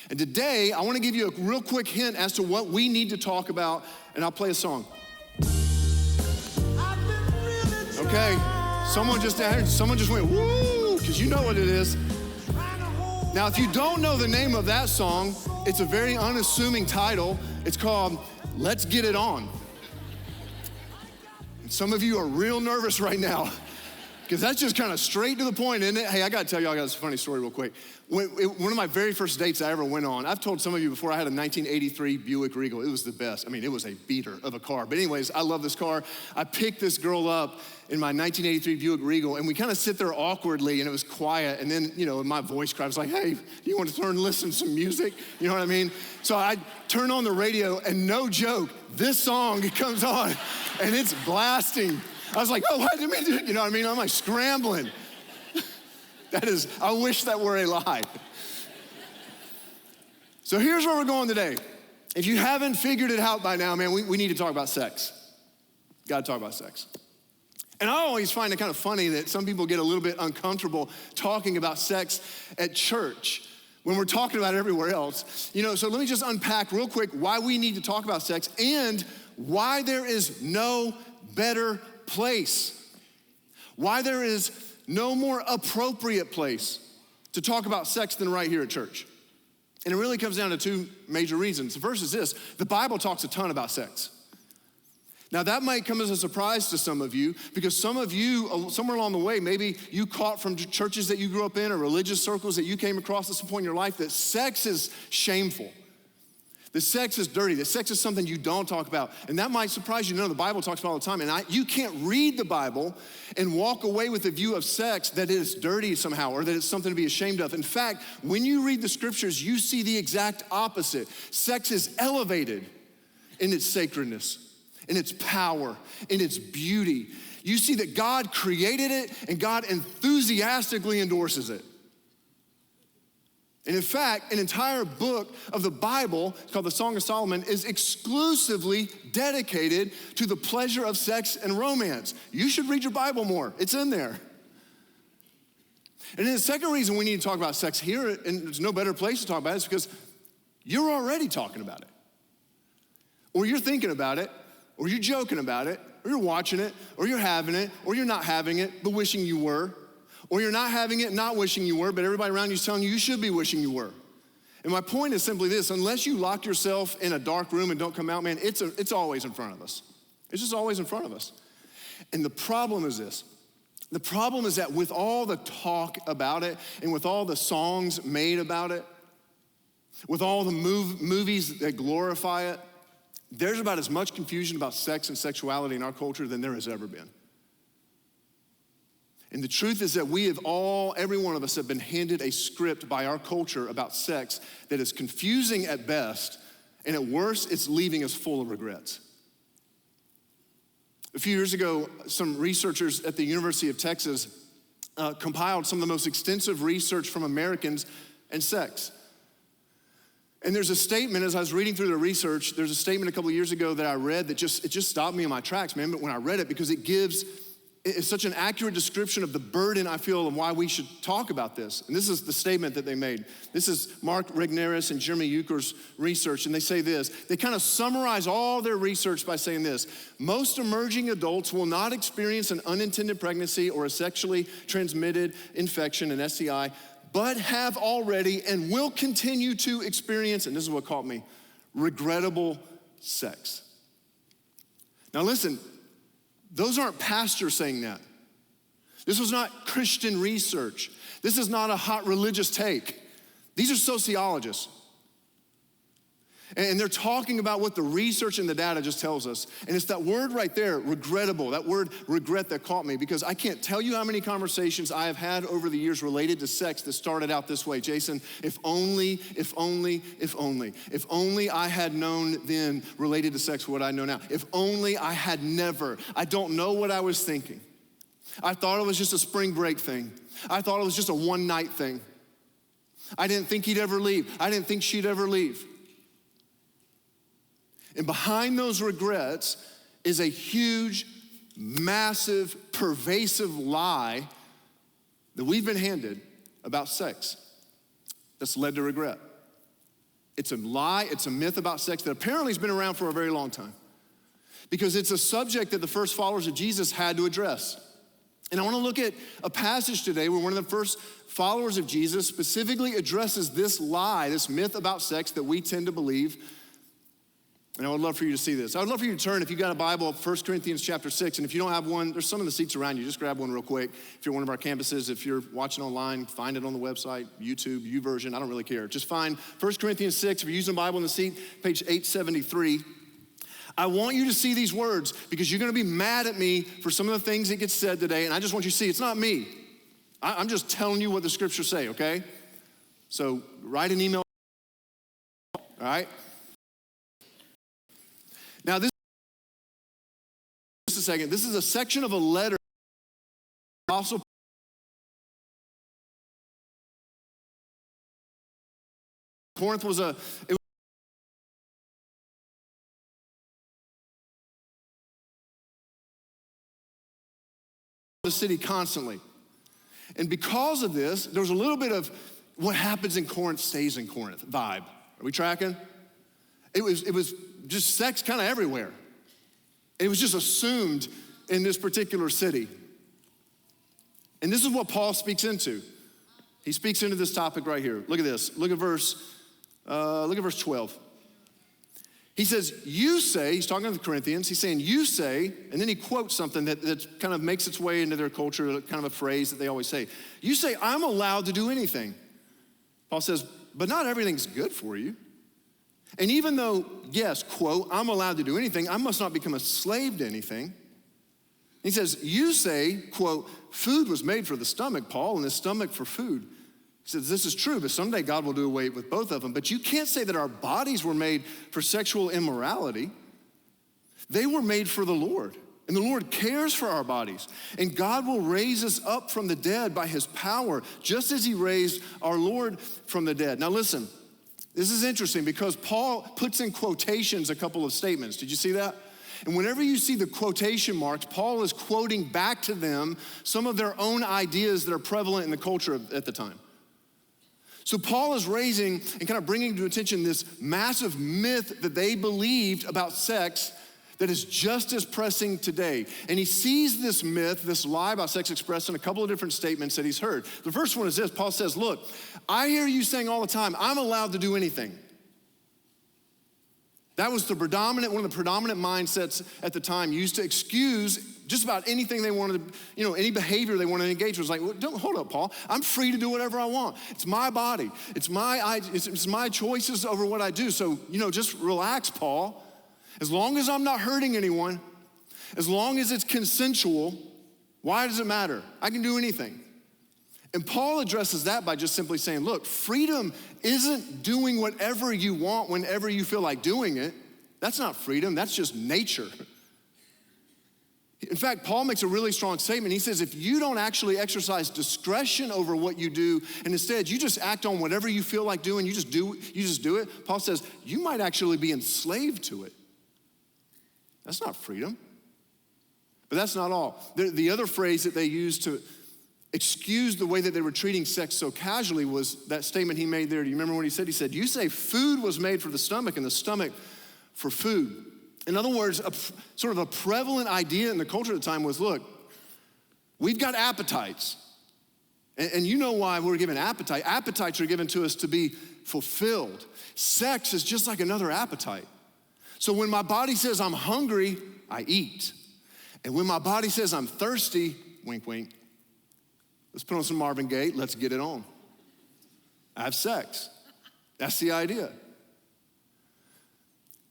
And today, I wanna give you a real quick hint as to what we need to talk about, and I'll play a song. Okay, someone just went, woo, because you know what it is. Now, if you don't know the name of that song, it's a very unassuming title. It's called Let's Get It On. And some of you are real nervous right now, because that's just kind of straight to the point, isn't it? Hey, I gotta tell y'all guys a funny story real quick. One of my very first dates I ever went on, I've told some of you before, I had a 1983 Buick Regal. It was the best. I mean, it was a beater of a car. But anyways, I love this car. I picked this girl up in my 1983 Buick Regal, and we kind of sit there awkwardly, and it was quiet. And then, my voice cracked. I was like, hey, you want to turn and listen to some music? You know what I mean? So I turn on the radio, and no joke, this song comes on, and it's blasting. I was like, oh, what did we do? You know what I mean? I'm like scrambling. I wish that were a lie. So here's where we're going today. If you haven't figured it out by now, man, we need to talk about sex. Gotta talk about sex. And I always find it kind of funny that some people get a little bit uncomfortable talking about sex at church when we're talking about it everywhere else. So let me just unpack real quick why we need to talk about sex and why there is no better place. Why there is no more appropriate place to talk about sex than right here at church. And it really comes down to two major reasons. The first is this: the Bible talks a ton about sex. Now that might come as a surprise to some of you, because some of you, somewhere along the way, maybe you caught from churches that you grew up in or religious circles that you came across at some point in your life that sex is shameful. The sex is dirty. The sex is something you don't talk about. And that might surprise you. No, the Bible talks about it all the time. And you can't read the Bible and walk away with a view of sex that it is dirty somehow or that it's something to be ashamed of. In fact, when you read the scriptures, you see the exact opposite. Sex is elevated in its sacredness, in its power, in its beauty. You see that God created it and God enthusiastically endorses it. And in fact, an entire book of the Bible, called the Song of Solomon, is exclusively dedicated to the pleasure of sex and romance. You should read your Bible more. It's in there. And then the second reason we need to talk about sex here, and there's no better place to talk about it, is because you're already talking about it. Or you're thinking about it, or you're joking about it, or you're watching it, or you're having it, or you're not having it, but wishing you were. Or you're not having it, not wishing you were, but everybody around you is telling you you should be wishing you were. And my point is simply this: unless you lock yourself in a dark room and don't come out, man, it's always in front of us. It's just always in front of us. And the problem is this. The problem is that with all the talk about it and with all the songs made about it, with all the movies that glorify it, there's about as much confusion about sex and sexuality in our culture than there has ever been. And the truth is that every one of us have been handed a script by our culture about sex that is confusing at best, and at worst, it's leaving us full of regrets. A few years ago, some researchers at the University of Texas compiled some of the most extensive research from Americans and sex. And there's a statement, as I was reading through the research, there's a statement a couple of years ago that I read that just stopped me in my tracks, man, but when I read it, because it's such an accurate description of the burden I feel and why we should talk about this. And this is the statement that they made. This is Mark Regnerus and Jeremy Euchre's research, and they say this. They kind of summarize all their research by saying this: most emerging adults will not experience an unintended pregnancy or a sexually transmitted infection, an STI, but have already and will continue to experience, and this is what caught me, regrettable sex. Now listen, those aren't pastors saying that. This was not Christian research. This is not a hot religious take. These are sociologists. And they're talking about what the research and the data just tells us. And it's that word right there, regrettable, that word regret, that caught me, because I can't tell you how many conversations I have had over the years related to sex that started out this way. Jason, if only I had known then related to sex what I know now. If only I had never. I don't know what I was thinking. I thought it was just a spring break thing. I thought it was just a one night thing. I didn't think he'd ever leave. I didn't think she'd ever leave. And behind those regrets is a huge, massive, pervasive lie that we've been handed about sex that's led to regret. It's a lie, it's a myth about sex that apparently has been around for a very long time. Because it's a subject that the first followers of Jesus had to address. And I want to look at a passage today where one of the first followers of Jesus specifically addresses this lie, this myth about sex that we tend to believe. And I would love for you to see this. I would love for you to turn, if you've got a Bible, 1 Corinthians chapter 6. And if you don't have one, there's some of the seats around you. Just grab one real quick. If you're one of our campuses, if you're watching online, find it on the website, YouTube, YouVersion, I don't really care. Just find 1 Corinthians 6. If you're using a Bible in the seat, page 873. I want you to see these words because you're going to be mad at me for some of the things that get said today. And I just want you to see it's not me. I'm just telling you what the scriptures say, okay? So write an email, all right? Now, just a second. This is a section of a letter. Also, Corinth was the city constantly. And because of this, there was a little bit of what happens in Corinth stays in Corinth vibe. Are we tracking? It was just sex kind of everywhere. It was just assumed in this particular city. And this is what Paul speaks into. He speaks into this topic right here. Look at this. Look at verse 12. He says, you say, he's talking to the Corinthians, he's saying, you say, and then he quotes something that kind of makes its way into their culture, kind of a phrase that they always say. You say, I'm allowed to do anything. Paul says, but not everything's good for you. And even though, yes, quote, I'm allowed to do anything, I must not become a slave to anything. He says, you say, quote, food was made for the stomach, Paul, and the stomach for food. He says, this is true, but someday God will do away with both of them. But you can't say that our bodies were made for sexual immorality. They were made for the Lord, and the Lord cares for our bodies. And God will raise us up from the dead by his power, just as he raised our Lord from the dead. Now listen, this is interesting because Paul puts in quotations a couple of statements. Did you see that? And whenever you see the quotation marks, Paul is quoting back to them some of their own ideas that are prevalent in the culture at the time. So Paul is raising and kind of bringing to attention this massive myth that they believed about sex that is just as pressing today. And he sees this myth, this lie about sex expressed in a couple of different statements that he's heard. The first one is this. Paul says, look, I hear you saying all the time, I'm allowed to do anything. That was one of the predominant mindsets at the time used to excuse just about anything they wanted to, any behavior they wanted to engage with. It was like, well, don't, hold up, Paul. I'm free to do whatever I want. It's my body. It's my choices over what I do. So, just relax, Paul. As long as I'm not hurting anyone, as long as it's consensual, why does it matter? I can do anything. And Paul addresses that by just simply saying, look, freedom isn't doing whatever you want whenever you feel like doing it. That's not freedom, that's just nature. In fact, Paul makes a really strong statement. He says, if you don't actually exercise discretion over what you do, and instead you just act on whatever you feel like doing, you just do it, Paul says, you might actually be enslaved to it. That's not freedom. But that's not all. The other phrase that they used to excuse the way that they were treating sex so casually was that statement he made there. Do you remember what he said? He said, you say food was made for the stomach and the stomach for food. In other words, sort of a prevalent idea in the culture at the time was, look, we've got appetites. And you know why we're given appetite. Appetites are given to us to be fulfilled. Sex is just like another appetite. So when my body says I'm hungry, I eat. And when my body says I'm thirsty, wink, wink, let's put on some Marvin Gaye, let's get it on. I have sex. That's the idea.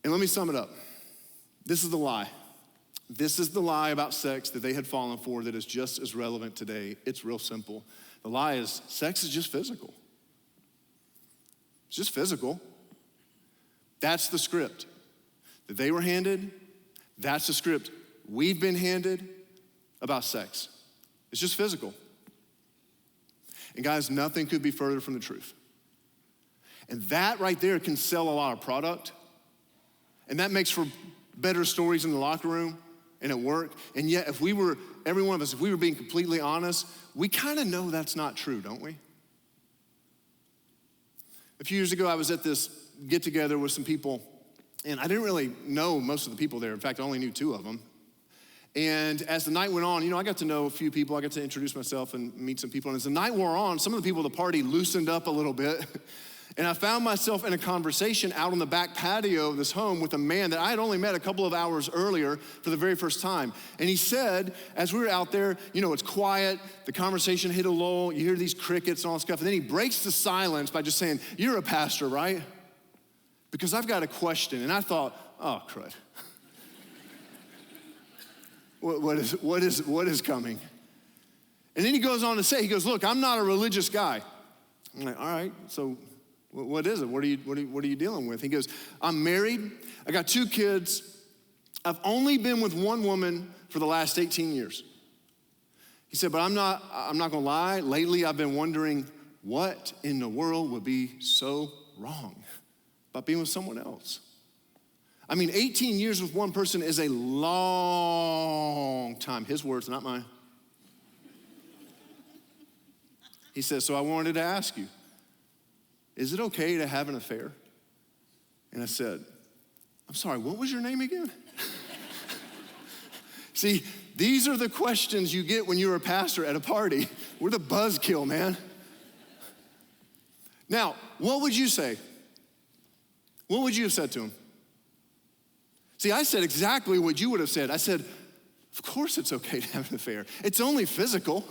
And let me sum it up. This is the lie. This is the lie about sex that they had fallen for that is just as relevant today. It's real simple. The lie is sex is just physical. It's just physical. That's the script that they were handed. That's the script we've been handed about sex. It's just physical. And guys, nothing could be further from the truth. And that right there can sell a lot of product. And that makes for better stories in the locker room and at work. And yet, every one of us, if we were being completely honest, we kind of know that's not true, don't we? A few years ago, I was at this get together with some people, and I didn't really know most of the people there. In fact, I only knew 2 of them. And as the night went on, I got to know a few people. I got to introduce myself and meet some people. And as the night wore on, some of the people at the party loosened up a little bit. And I found myself in a conversation out on the back patio of this home with a man that I had only met a couple of hours earlier for the very first time. And he said, as we were out there, it's quiet, the conversation hit a lull, you hear these crickets and all that stuff, and then he breaks the silence by just saying, "You're a pastor, right? Because I've got a question." And I thought, oh, crud. What is coming? And then he goes on to say, "Look, I'm not a religious guy." I'm like, all right, so what is it? What are you dealing with? He goes, "I'm married. I got 2 kids. I've only been with one woman for the last 18 years. He said, "But I'm not gonna lie. Lately, I've been wondering what in the world would be so wrong about being with someone else. 18 years with one person is a long time." His words, not mine. He says, "So I wanted to ask you, is it okay to have an affair?" And I said, "I'm sorry, what was your name again?" See, these are the questions you get when you're a pastor at a party. We're the buzzkill, man. Now, what would you say? What would you have said to him? See, I said exactly what you would have said. I said, "Of course it's okay to have an affair. It's only physical.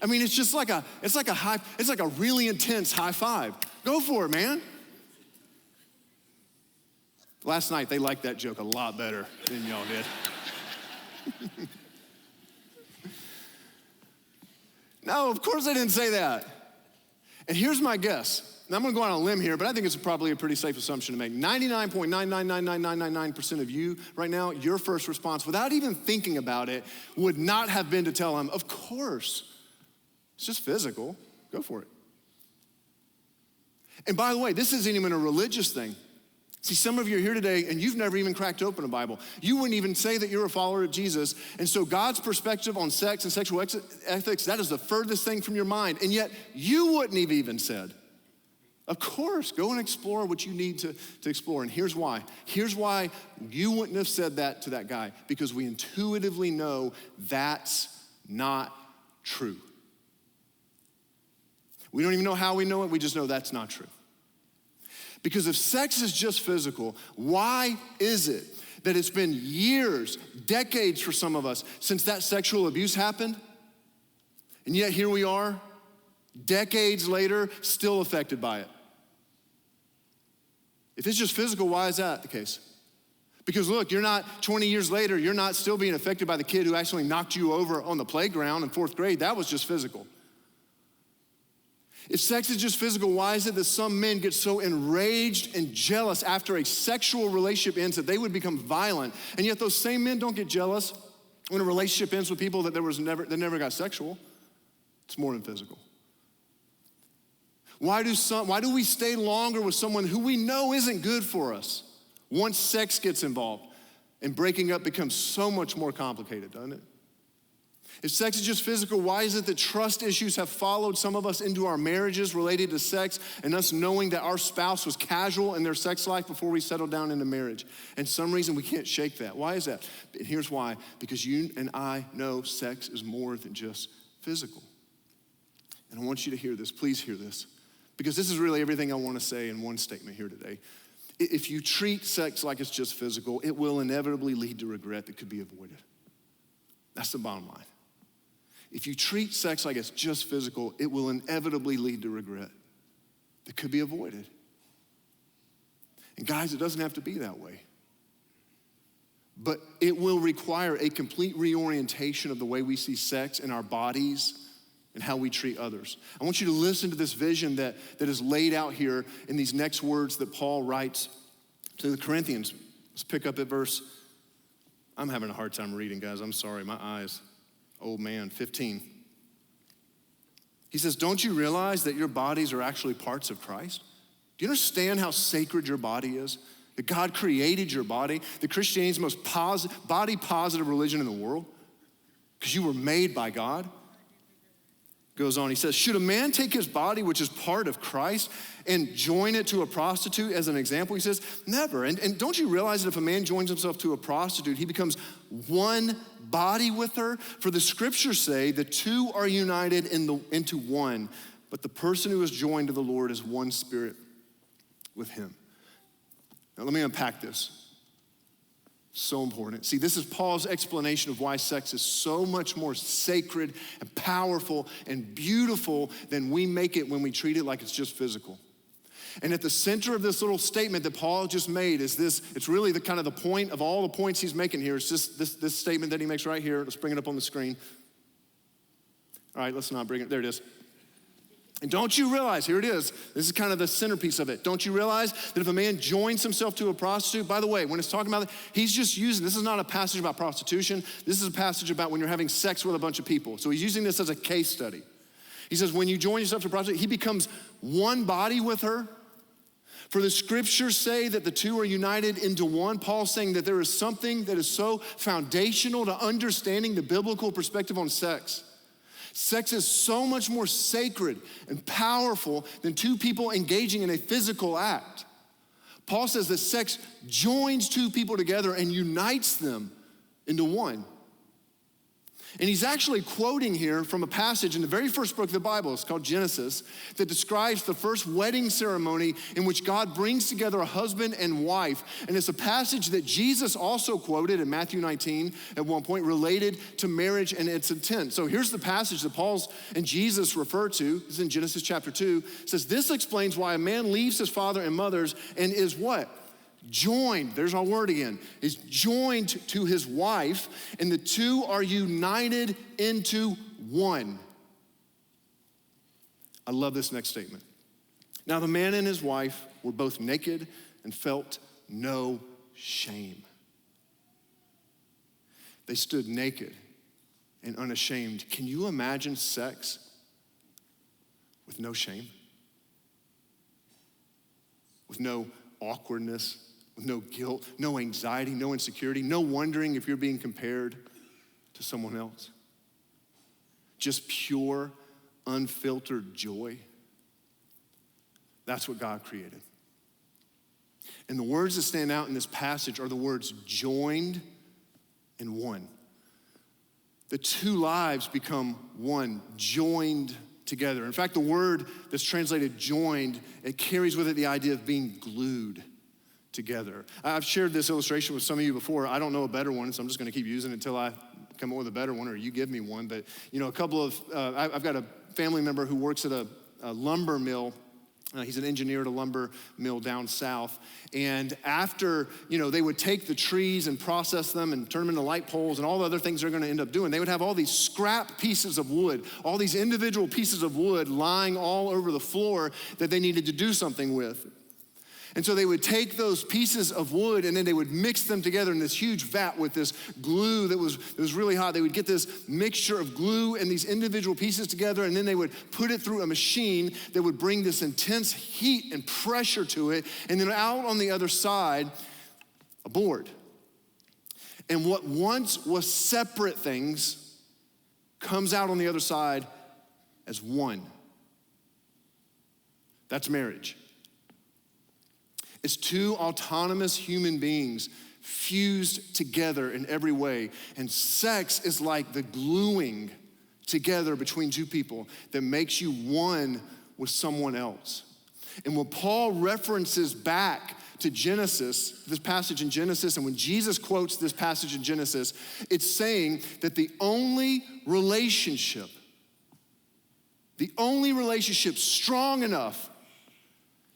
It's like a really intense high five. Go for it, man." Last night, they liked that joke a lot better than y'all did. No, of course I didn't say that. And here's my guess. Now I'm gonna go on a limb here, but I think it's probably a pretty safe assumption to make. 99.9999999% of you right now, your first response, without even thinking about it, would not have been to tell him, "Of course, it's just physical, go for it." And by the way, this isn't even a religious thing. See, some of you are here today and you've never even cracked open a Bible. You wouldn't even say that you're a follower of Jesus. And so God's perspective on sex and sexual ethics, that is the furthest thing from your mind. And yet you wouldn't have even said, "Of course, go and explore what you need to explore." And here's why. Here's why you wouldn't have said that to that guy. Because we intuitively know that's not true. We don't even know how we know it, we just know that's not true. Because if sex is just physical, why is it that it's been years, decades for some of us, since that sexual abuse happened? And yet here we are, decades later, still affected by it. If it's just physical, why is that the case? Because look, you're not 20 years later, you're not still being affected by the kid who actually knocked you over on the playground in 4th grade. That was just physical. If sex is just physical, why is it that some men get so enraged and jealous after a sexual relationship ends that they would become violent? And yet those same men don't get jealous when a relationship ends with people that never got sexual. It's more than physical. Why do we stay longer with someone who we know isn't good for us once sex gets involved? And breaking up becomes so much more complicated, doesn't it? If sex is just physical, why is it that trust issues have followed some of us into our marriages related to sex and us knowing that our spouse was casual in their sex life before we settled down into marriage? And some reason we can't shake that. Why is that? And here's why. Because you and I know sex is more than just physical. And I want you to hear this. Please hear this. Because this is really everything I want to say in one statement here today. If you treat sex like it's just physical, it will inevitably lead to regret that could be avoided. That's the bottom line. If you treat sex like it's just physical, it will inevitably lead to regret that could be avoided. And guys, it doesn't have to be that way. But it will require a complete reorientation of the way we see sex in our bodies and how we treat others. I want you to listen to this vision that is laid out here in these next words that Paul writes to the Corinthians. Let's pick up at verse, I'm having a hard time reading, guys. I'm sorry, my eyes. Old man, 15. He says, "Don't you realize that your bodies are actually parts of Christ? Do you understand how sacred your body is? That God created your body? That Christianity is the most body positive religion in the world? Because you were made by God. goes on. He says, should a man take his body, which is part of Christ, and join it to a prostitute as an example? He says, never. And don't you realize that if a man joins himself to a prostitute, he becomes one body with her? For the scriptures say the two are united into one, but the person who is joined to the Lord is one spirit with him. Now let me unpack this. So important. See, this is Paul's explanation of why sex is so much more sacred and powerful and beautiful than we make it when we treat it like it's just physical. And at the center of this little statement that Paul just made is this, it's really the kind of the point of all the points he's making here. It's just this statement that he makes right here. Let's bring it up on the screen. All right, let's not bring it, there it is. And don't you realize, here it is, this is kind of the centerpiece of it. Don't you realize that if a man joins himself to a prostitute, by the way, when it's talking about it, he's just using, this is not a passage about prostitution, this is a passage about when you're having sex with a bunch of people. So he's using this as a case study. He says, when you join yourself to a prostitute, he becomes one body with her. For the scriptures say that the two are united into one. Paul's saying that there is something that is so foundational to understanding the biblical perspective on sex. Sex is so much more sacred and powerful than two people engaging in a physical act. Paul says that sex joins two people together and unites them into one. And he's actually quoting here from a passage in the very first book of the Bible, it's called Genesis, that describes the first wedding ceremony in which God brings together a husband and wife. And it's a passage that Jesus also quoted in Matthew 19 at one point related to marriage and its intent. So here's the passage that Paul and Jesus refer to. This is in Genesis chapter 2. It says, this explains why a man leaves his father and mothers and is what? Joined, there's our word again, is joined to his wife, and the two are united into one. I love this next statement. Now the man and his wife were both naked and felt no shame. They stood naked and unashamed. Can you imagine sex with no shame? With no awkwardness? With no guilt, no anxiety, no insecurity, no wondering if you're being compared to someone else. Just pure, unfiltered joy. That's what God created. And the words that stand out in this passage are the words joined and one. The two lives become one, joined together. In fact, the word that's translated joined, it carries with it the idea of being glued together. I've shared this illustration with some of you before. I don't know a better one, so I'm just gonna keep using it until I come up with a better one or you give me one. But a couple of, I've got a family member who works at a lumber mill. He's an engineer at a lumber mill down south. And after, they would take the trees and process them and turn them into light poles and all the other things they're gonna end up doing, they would have all these scrap pieces of wood, all these individual pieces of wood lying all over the floor that they needed to do something with. And so they would take those pieces of wood and then they would mix them together in this huge vat with this glue that was really hot. They would get this mixture of glue and these individual pieces together, and then they would put it through a machine that would bring this intense heat and pressure to it, and then out on the other side, a board. And what once was separate things comes out on the other side as one. That's marriage. It's two autonomous human beings fused together in every way. And sex is like the gluing together between two people that makes you one with someone else. And when Paul references back to Genesis, this passage in Genesis, and when Jesus quotes this passage in Genesis, it's saying that the only relationship strong enough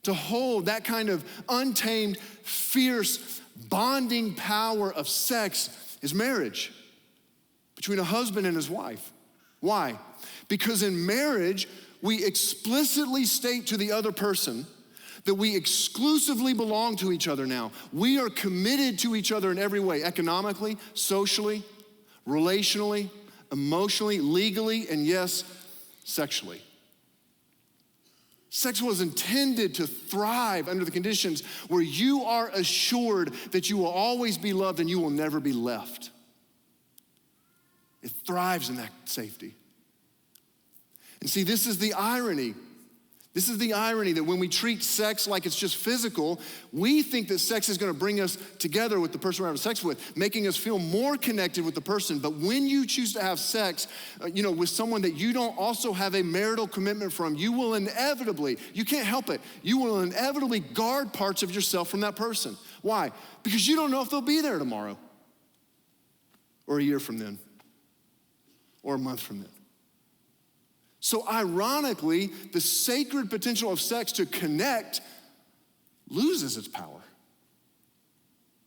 to hold that kind of untamed, fierce, bonding power of sex is marriage between a husband and his wife. Why? Because in marriage, we explicitly state to the other person that we exclusively belong to each other now. We are committed to each other in every way, economically, socially, relationally, emotionally, legally, and yes, sexually. Sex was intended to thrive under the conditions where you are assured that you will always be loved and you will never be left. It thrives in that safety. And see, this is the irony. This is the irony that when we treat sex like it's just physical, we think that sex is gonna bring us together with the person we're having sex with, making us feel more connected with the person. But when you choose to have sex, with someone that you don't also have a marital commitment from, you will inevitably, you can't help it, you will inevitably guard parts of yourself from that person. Why? Because you don't know if they'll be there tomorrow, or a year from then, or a month from then. So ironically, the sacred potential of sex to connect loses its power.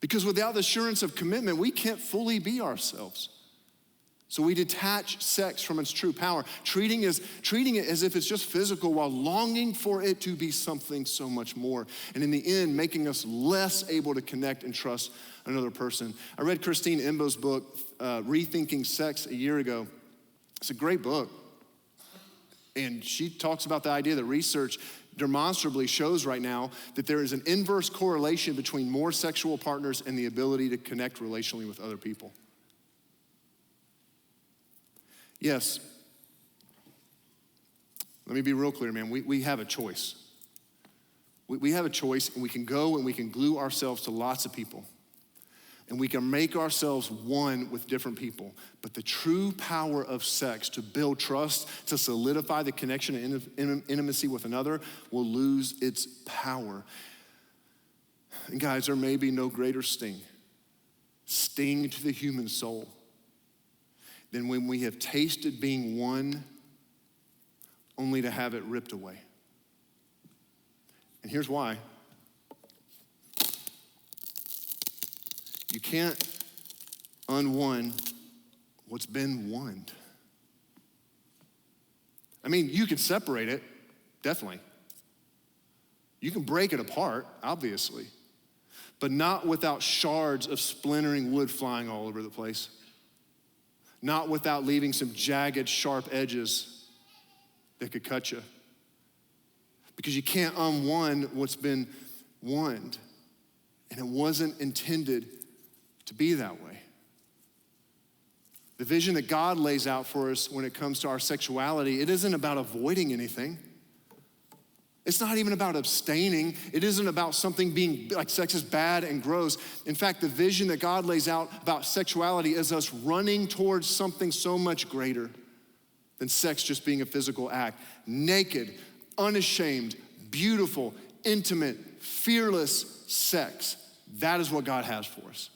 Because without the assurance of commitment, we can't fully be ourselves. So we detach sex from its true power, treating it as if it's just physical while longing for it to be something so much more. And in the end, making us less able to connect and trust another person. I read Christine Embo's book, Rethinking Sex, a year ago. It's a great book. And she talks about the idea that research demonstrably shows right now that there is an inverse correlation between more sexual partners and the ability to connect relationally with other people. Yes, let me be real clear, man. We have a choice. We have a choice, and we can go and we can glue ourselves to lots of people. And we can make ourselves one with different people. But the true power of sex to build trust, to solidify the connection and intimacy with another will lose its power. And guys, there may be no greater sting to the human soul than when we have tasted being one only to have it ripped away. And here's why. You can't unone what's been won. I mean, you can separate it, definitely. You can break it apart, obviously, but not without shards of splintering wood flying all over the place. Not without leaving some jagged, sharp edges that could cut you. Because you can't unone what's been won. And it wasn't intended to be that way. The vision that God lays out for us when it comes to our sexuality, it isn't about avoiding anything. It's not even about abstaining. It isn't about something being like sex is bad and gross. In fact, the vision that God lays out about sexuality is us running towards something so much greater than sex just being a physical act. Naked, unashamed, beautiful, intimate, fearless sex. That is what God has for us.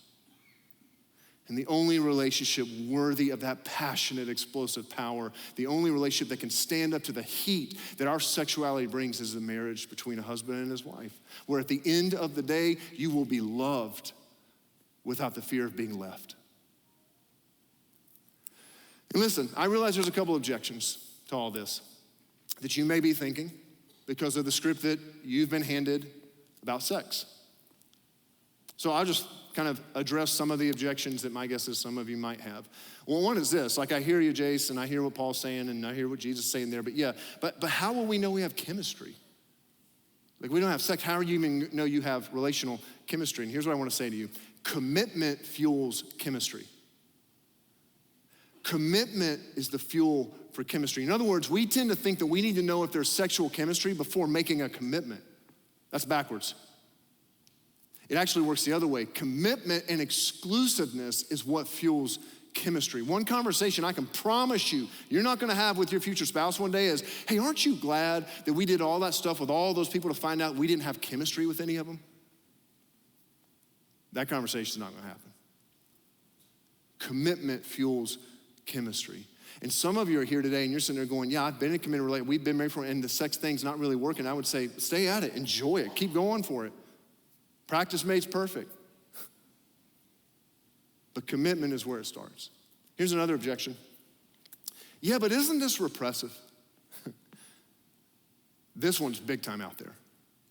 And the only relationship worthy of that passionate, explosive power, the only relationship that can stand up to the heat that our sexuality brings is the marriage between a husband and his wife, where at the end of the day, you will be loved without the fear of being left. And listen, I realize there's a couple objections to all this that you may be thinking because of the script that you've been handed about sex. So I'll just kind of address some of the objections that my guess is some of you might have. Well, one is this, like I hear you, Jason, I hear what Paul's saying, and I hear what Jesus is saying there, but how will we know we have chemistry? Like we don't have sex, how do you even know you have relational chemistry? And here's what I want to say to you. Commitment fuels chemistry. Commitment is the fuel for chemistry. In other words, we tend to think that we need to know if there's sexual chemistry before making a commitment. That's backwards. It actually works the other way. Commitment and exclusiveness is what fuels chemistry. One conversation I can promise you you're not gonna have with your future spouse one day is, hey, aren't you glad that we did all that stuff with all those people to find out we didn't have chemistry with any of them? That conversation's not gonna happen. Commitment fuels chemistry. And some of you are here today and you're sitting there going, yeah, I've been in a committed relationship, we've been married for, and the sex thing's not really working. I would say, stay at it, enjoy it, keep going for it. Practice makes perfect. But commitment is where it starts. Here's another objection. Yeah, but isn't this repressive? This one's big time out there.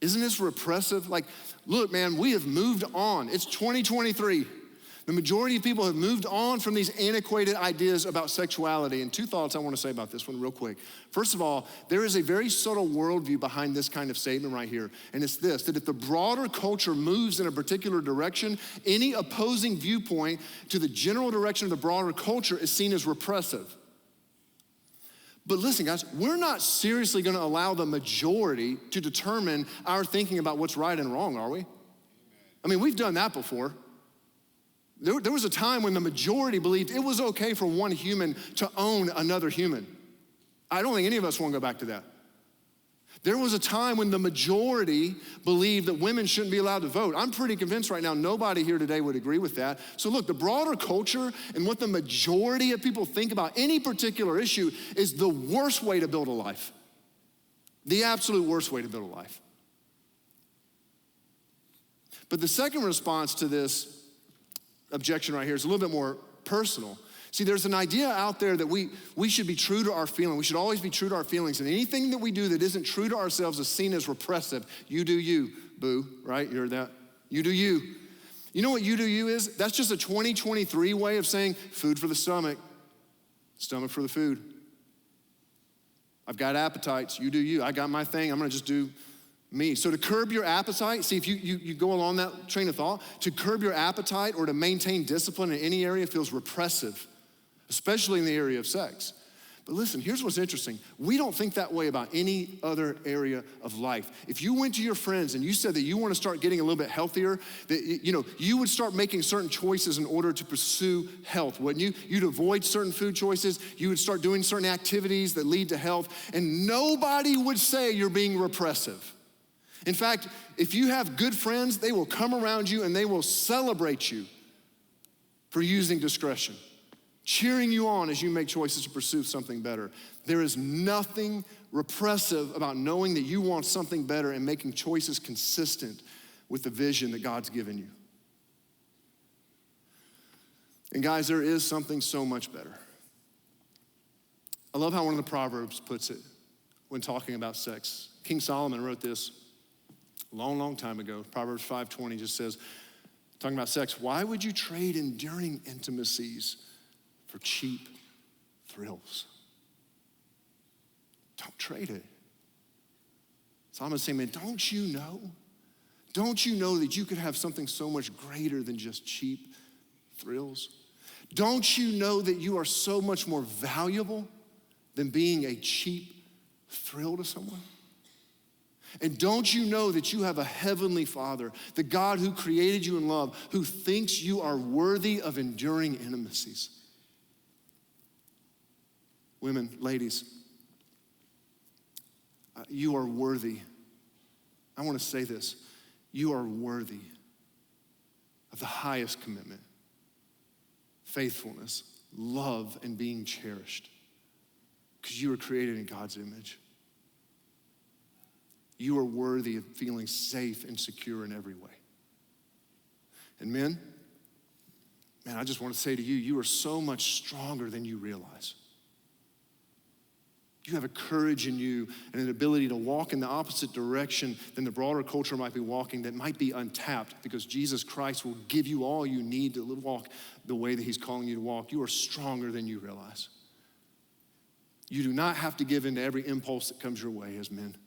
Isn't this repressive? Like, look, man, we have moved on. It's 2023. The majority of people have moved on from these antiquated ideas about sexuality. And two thoughts I want to say about this one real quick. First of all, there is a very subtle worldview behind this kind of statement right here. And it's this, that if the broader culture moves in a particular direction, any opposing viewpoint to the general direction of the broader culture is seen as repressive. But listen, guys, we're not seriously gonna allow the majority to determine our thinking about what's right and wrong, are we? I mean, we've done that before. There was a time when the majority believed it was okay for one human to own another human. I don't think any of us wanna go back to that. There was a time when the majority believed that women shouldn't be allowed to vote. I'm pretty convinced right now nobody here today would agree with that. So look, the broader culture and what the majority of people think about any particular issue is the worst way to build a life. The absolute worst way to build a life. But the second response to this objection right here is a little bit more personal. See, there's an idea out there that we should be true to our feelings. We should always be true to our feelings. And anything that we do that isn't true to ourselves is seen as repressive. You do you, boo, right? You heard that? You do you. You know what you do you is? That's just a 2023 way of saying food for the stomach, stomach for the food. I've got appetites, you do you. I got my thing, I'm gonna just do me. So to curb your appetite, see if you go along that train of thought, to curb your appetite or to maintain discipline in any area feels repressive, especially in the area of sex. But listen, here's what's interesting. We don't think that way about any other area of life. If you went to your friends and you said that you want to start getting a little bit healthier, that you would start making certain choices in order to pursue health, wouldn't you? You'd avoid certain food choices. You would start doing certain activities that lead to health, and nobody would say you're being repressive. In fact, if you have good friends, they will come around you and they will celebrate you for using discretion, cheering you on as you make choices to pursue something better. There is nothing repressive about knowing that you want something better and making choices consistent with the vision that God's given you. And guys, there is something so much better. I love how one of the Proverbs puts it when talking about sex. King Solomon wrote this a long, long time ago. Proverbs 5:20 just says, talking about sex, why would you trade enduring intimacies for cheap thrills? Don't trade it. Solomon's saying, man, don't you know? Don't you know that you could have something so much greater than just cheap thrills? Don't you know that you are so much more valuable than being a cheap thrill to someone? And don't you know that you have a heavenly Father, the God who created you in love, who thinks you are worthy of enduring intimacies? Women, ladies, you are worthy. I want to say this. You are worthy of the highest commitment, faithfulness, love, and being cherished, because you were created in God's image. You are worthy of feeling safe and secure in every way. And men, man, I just want to say to you, you are so much stronger than you realize. You have a courage in you and an ability to walk in the opposite direction than the broader culture might be walking that might be untapped, because Jesus Christ will give you all you need to walk the way that he's calling you to walk. You are stronger than you realize. You do not have to give in to every impulse that comes your way as men.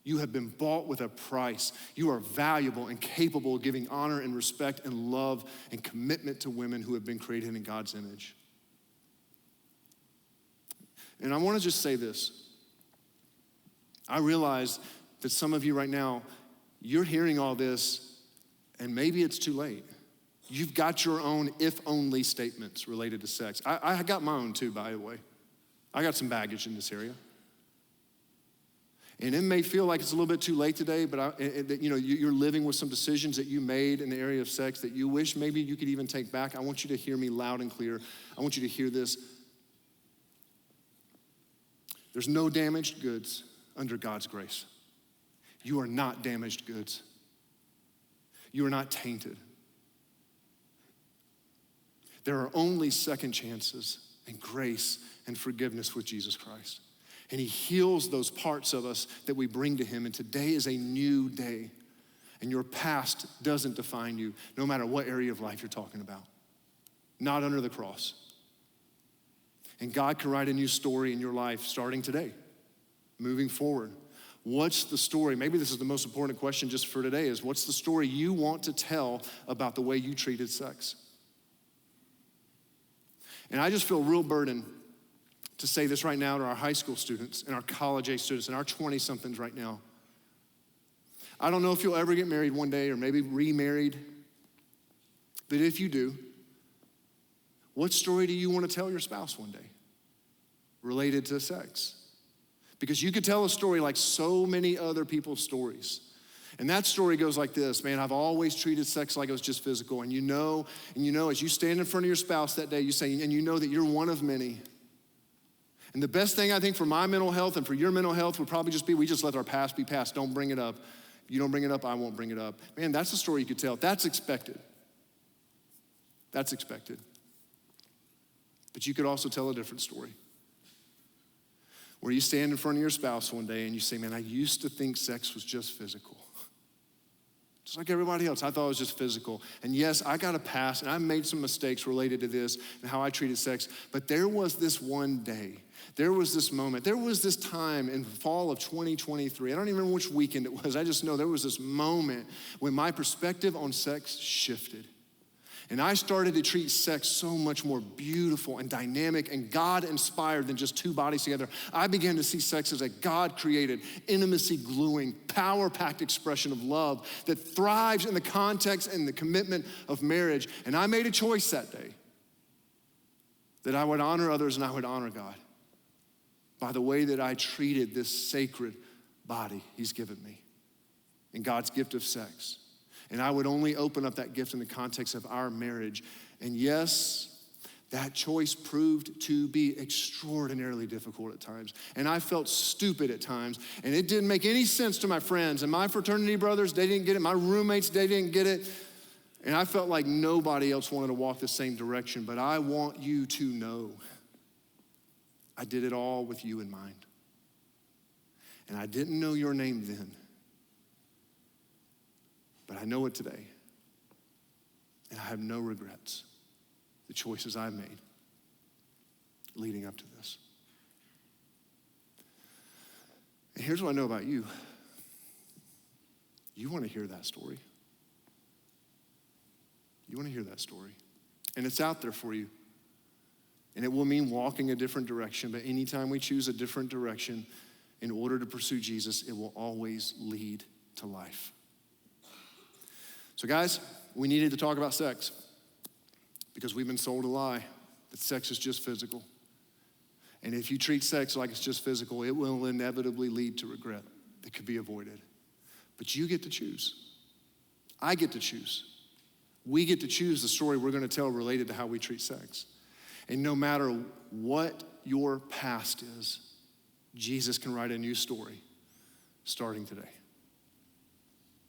You have been bought with a price. You are valuable and capable of giving honor and respect and love and commitment to women who have been created in God's image. And I want to just say this. I realize that some of you right now, you're hearing all this and maybe it's too late. You've got your own if-only statements related to sex. I got my own too, by the way. I got some baggage in this area. And it may feel like it's a little bit too late today, but you're living with some decisions that you made in the area of sex that you wish maybe you could even take back. I want you to hear me loud and clear. I want you to hear this. There's no damaged goods under God's grace. You are not damaged goods. You are not tainted. There are only second chances and grace and forgiveness with Jesus Christ. And he heals those parts of us that we bring to him. And today is a new day. And your past doesn't define you, no matter what area of life you're talking about. Not under the cross. And God can write a new story in your life starting today, moving forward. What's the story? Maybe this is the most important question just for today, is what's the story you want to tell about the way you treated sex? And I just feel real burdened to say this right now to our high school students and our college age students and our 20-somethings right now. I don't know if you'll ever get married one day or maybe remarried, but if you do, what story do you want to tell your spouse one day related to sex? Because you could tell a story like so many other people's stories. And that story goes like this: man, I've always treated sex like it was just physical. And you know, as you stand in front of your spouse that day, you say, and you know that you're one of many. And the best thing I think for my mental health and for your mental health would probably just be, we just let our past be past. Don't bring it up. If you don't bring it up, I won't bring it up. Man, that's a story you could tell. That's expected. That's expected. But you could also tell a different story, where you stand in front of your spouse one day and you say, man, I used to think sex was just physical. Just like everybody else, I thought it was just physical. And yes, I got a past and I made some mistakes related to this and how I treated sex, but there was this one day, there was this moment, there was this time in fall of 2023. I don't even remember which weekend it was. I just know there was this moment when my perspective on sex shifted. And I started to treat sex so much more beautiful and dynamic and God-inspired than just two bodies together. I began to see sex as a God-created, intimacy-gluing, power-packed expression of love that thrives in the context and the commitment of marriage. And I made a choice that day that I would honor others and I would honor God by the way that I treated this sacred body He's given me and God's gift of sex. And I would only open up that gift in the context of our marriage. And yes, that choice proved to be extraordinarily difficult at times. And I felt stupid at times. And it didn't make any sense to my friends. And my fraternity brothers, they didn't get it. My roommates, they didn't get it. And I felt like nobody else wanted to walk the same direction. But I want you to know I did it all with you in mind. And I didn't know your name then. But I know it today, and I have no regrets, the choices I've made leading up to this. And here's what I know about you. You want to hear that story. You want to hear that story. And it's out there for you. And it will mean walking a different direction, but anytime we choose a different direction in order to pursue Jesus, it will always lead to life. So guys, we needed to talk about sex because we've been sold a lie that sex is just physical. And if you treat sex like it's just physical, it will inevitably lead to regret that could be avoided. But you get to choose. I get to choose. We get to choose the story we're going to tell related to how we treat sex. And no matter what your past is, Jesus can write a new story starting today.